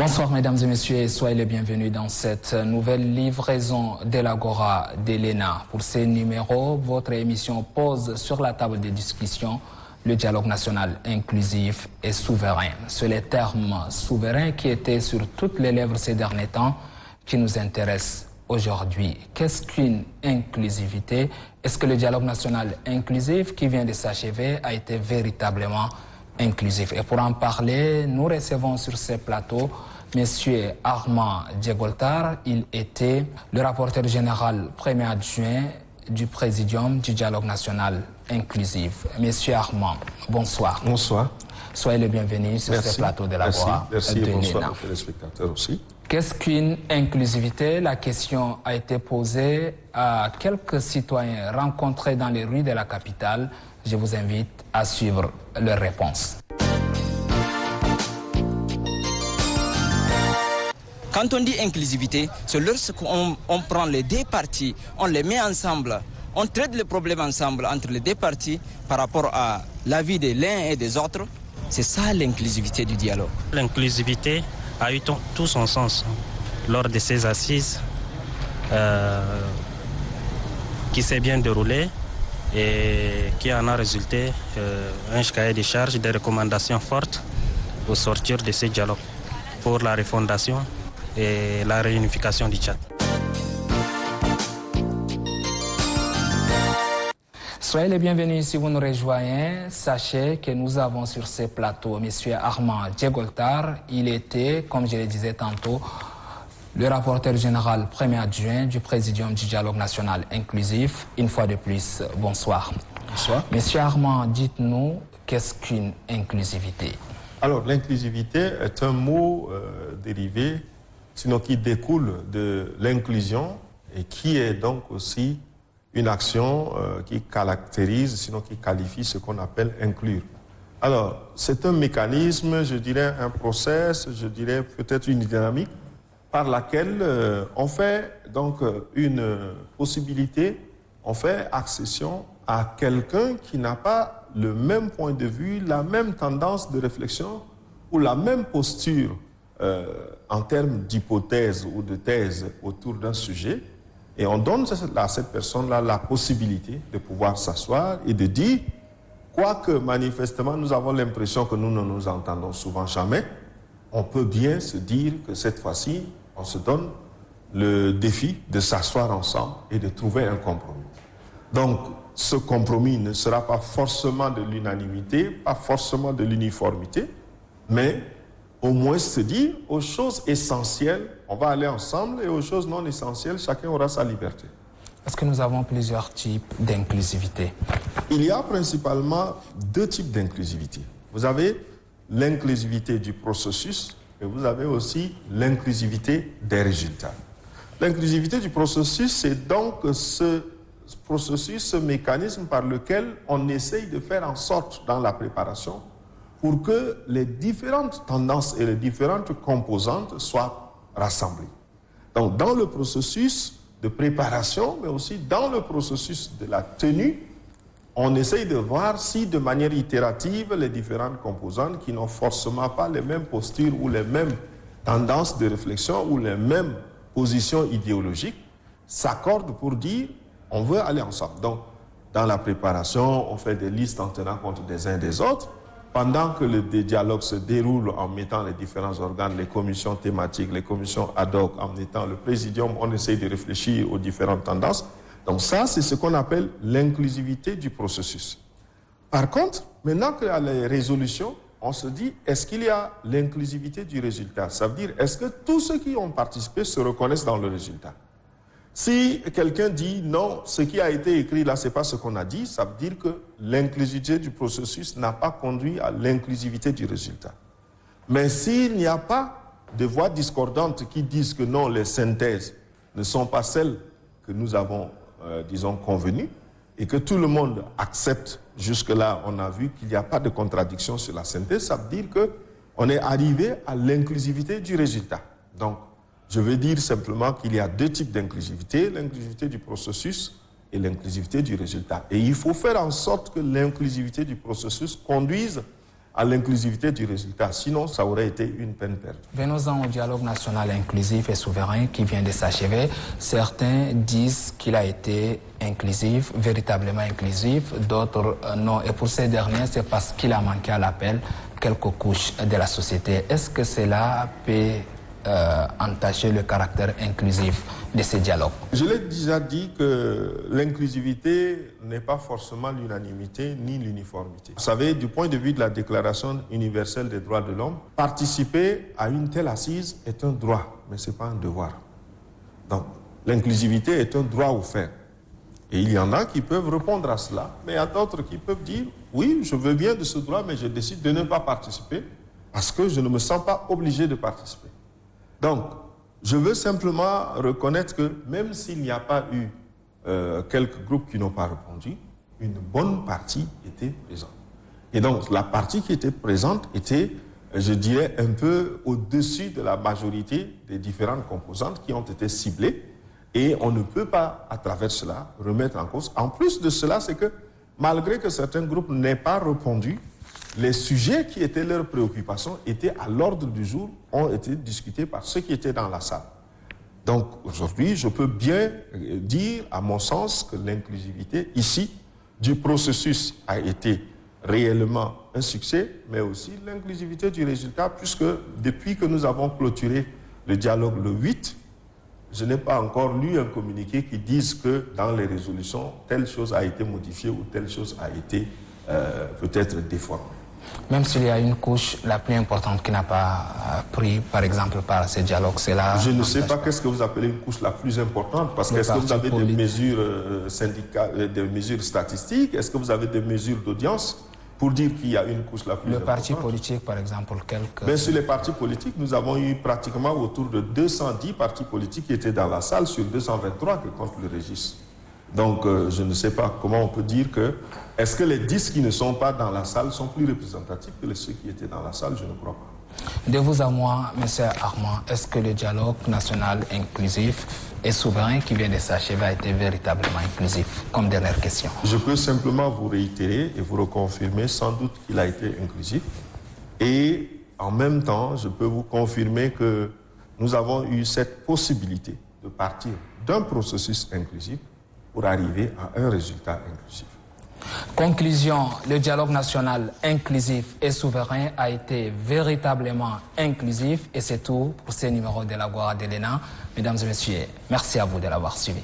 Bonsoir mesdames et messieurs et soyez les bienvenus dans cette nouvelle livraison de l'Agora d'Elena. Pour ces numéros, votre émission pose sur la table des discussions le dialogue national inclusif et souverain. C'est les termes souverains qui étaient sur toutes les lèvres ces derniers temps qui nous intéressent aujourd'hui. Qu'est-ce qu'une inclusivité? Est-ce que le dialogue national inclusif qui vient de s'achever a été véritablement inclusif? Et pour en parler, nous recevons sur ce plateau Monsieur Armand Djegoltar. Il était le rapporteur général premier adjoint du Présidium du dialogue national inclusif. Monsieur Armand, bonsoir. Bonsoir. Soyez le bienvenu sur ce plateau de la voix. Merci et bonsoir aux téléspectateurs aussi. Qu'est-ce qu'une inclusivité? La question a été posée à quelques citoyens rencontrés dans les rues de la capitale. Je vous invite à suivre leurs réponses. Quand on dit inclusivité, c'est lorsqu'on prend les deux parties, on les met ensemble, on traite les problèmes ensemble entre les deux parties par rapport à la vie de l'un et des autres. C'est ça l'inclusivité du dialogue. L'inclusivité a eu tout son sens lors de ces assises qui s'est bien déroulé et qui en a résulté un cahier de charges, des recommandations fortes au sortir de ces dialogues pour la refondation et la réunification du Tchad. Soyez les bienvenus si vous nous rejoignez. Sachez que nous avons sur ce plateau M. Armand Djegoltar. Il était, comme je le disais tantôt, le rapporteur général premier adjoint du Présidium du dialogue national inclusif. Une fois de plus, bonsoir. Bonsoir. Monsieur Armand, dites-nous, qu'est-ce qu'une inclusivité? Alors, l'inclusivité est un mot dérivé, sinon qui découle de l'inclusion et qui est donc aussi une action qui caractérise, sinon qui qualifie ce qu'on appelle inclure. Alors, c'est un mécanisme, je dirais un process, je dirais peut-être une dynamique par laquelle on fait donc une possibilité, on fait accession à quelqu'un qui n'a pas le même point de vue, la même tendance de réflexion ou la même posture en termes d'hypothèse ou de thèse autour d'un sujet. Et on donne à cette personne-là la possibilité de pouvoir s'asseoir et de dire, quoique manifestement nous avons l'impression que nous ne nous entendons souvent jamais, on peut bien se dire que cette fois-ci, on se donne le défi de s'asseoir ensemble et de trouver un compromis. Donc, ce compromis ne sera pas forcément de l'unanimité, pas forcément de l'uniformité, mais au moins se dire aux choses essentielles, on va aller ensemble, et aux choses non essentielles, chacun aura sa liberté. Est-ce que nous avons plusieurs types d'inclusivité? Il y a principalement deux types d'inclusivité. Vous avez l'inclusivité du processus et vous avez aussi l'inclusivité des résultats. L'inclusivité du processus, c'est donc ce processus, ce mécanisme par lequel on essaye de faire en sorte dans la préparation pour que les différentes tendances et les différentes composantes soient rassemblées. Donc dans le processus de préparation, mais aussi dans le processus de la tenue, on essaye de voir si de manière itérative, les différentes composantes qui n'ont forcément pas les mêmes postures ou les mêmes tendances de réflexion ou les mêmes positions idéologiques s'accordent pour dire on veut aller ensemble. Donc, dans la préparation, on fait des listes en tenant compte des uns des autres. Pendant que le dialogue se déroule en mettant les différents organes, les commissions thématiques, les commissions ad hoc, en mettant le présidium, on essaye de réfléchir aux différentes tendances. Donc ça, c'est ce qu'on appelle l'inclusivité du processus. Par contre, maintenant qu'il y a les résolutions, on se dit, est-ce qu'il y a l'inclusivité du résultat? Ça veut dire, est-ce que tous ceux qui ont participé se reconnaissent dans le résultat? Si quelqu'un dit non, ce qui a été écrit là, ce n'est pas ce qu'on a dit, ça veut dire que l'inclusivité du processus n'a pas conduit à l'inclusivité du résultat. Mais s'il n'y a pas de voix discordantes qui disent que non, les synthèses ne sont pas celles que nous avons, disons, convenues, et que tout le monde accepte, jusque-là, on a vu qu'il n'y a pas de contradiction sur la synthèse, ça veut dire qu'on est arrivé à l'inclusivité du résultat. Donc, je veux dire simplement qu'il y a deux types d'inclusivité, l'inclusivité du processus et l'inclusivité du résultat. Et il faut faire en sorte que l'inclusivité du processus conduise à l'inclusivité du résultat. Sinon, ça aurait été une peine perdue. Venons-en au dialogue national inclusif et souverain qui vient de s'achever. Certains disent qu'il a été inclusif, véritablement inclusif, d'autres non. Et pour ces derniers, c'est parce qu'il a manqué à l'appel quelques couches de la société. Est-ce que cela peut entacher le caractère inclusif de ces dialogues? Je l'ai déjà dit que l'inclusivité n'est pas forcément l'unanimité ni l'uniformité. Vous savez, du point de vue de la Déclaration universelle des droits de l'homme, participer à une telle assise est un droit, mais ce n'est pas un devoir. Donc, l'inclusivité est un droit offert. Et il y en a qui peuvent répondre à cela, mais il y a d'autres qui peuvent dire « Oui, je veux bien de ce droit, mais je décide de ne pas participer parce que je ne me sens pas obligé de participer. » Donc, je veux simplement reconnaître que même s'il n'y a pas eu quelques groupes qui n'ont pas répondu, une bonne partie était présente. Et donc, la partie qui était présente était, je dirais, un peu au-dessus de la majorité des différentes composantes qui ont été ciblées. Et on ne peut pas, à travers cela, remettre en cause. En plus de cela, c'est que malgré que certains groupes n'aient pas répondu, les sujets qui étaient leurs préoccupations étaient à l'ordre du jour, ont été discutés par ceux qui étaient dans la salle. Donc aujourd'hui, je peux bien dire, à mon sens, que l'inclusivité ici du processus a été réellement un succès, mais aussi l'inclusivité du résultat, puisque depuis que nous avons clôturé le dialogue le 8, je n'ai pas encore lu un communiqué qui dise que dans les résolutions, telle chose a été modifiée ou telle chose a été peut-être déformée. Même s'il y a une couche la plus importante qui n'a pas pris, par exemple, par ces dialogues, c'est là. Je ne sais pas qu'est-ce que vous appelez une couche la plus importante, parce que est-ce que vous avez des mesures syndicales, des mesures statistiques, est-ce que vous avez des mesures d'audience pour dire qu'il y a une couche la plus importante? Le parti politique, par exemple, quelques... Bien, sur les partis politiques, nous avons eu pratiquement autour de 210 partis politiques qui étaient dans la salle sur 223 que compte le registre. Donc, je ne sais pas comment on peut dire que... Est-ce que les 10 qui ne sont pas dans la salle sont plus représentatifs que ceux qui étaient dans la salle? Je ne crois pas. De vous à moi, M. Armand, est-ce que le dialogue national inclusif et souverain qui vient de s'achever a été véritablement inclusif? Comme dernière question. Je peux simplement vous réitérer et vous reconfirmer sans doute qu'il a été inclusif. Et en même temps, je peux vous confirmer que nous avons eu cette possibilité de partir d'un processus inclusif pour arriver à un résultat inclusif. Conclusion, le dialogue national inclusif et souverain a été véritablement inclusif et c'est tout pour ces numéros de l'Agora de l'ENA. Mesdames et messieurs, merci à vous de l'avoir suivi.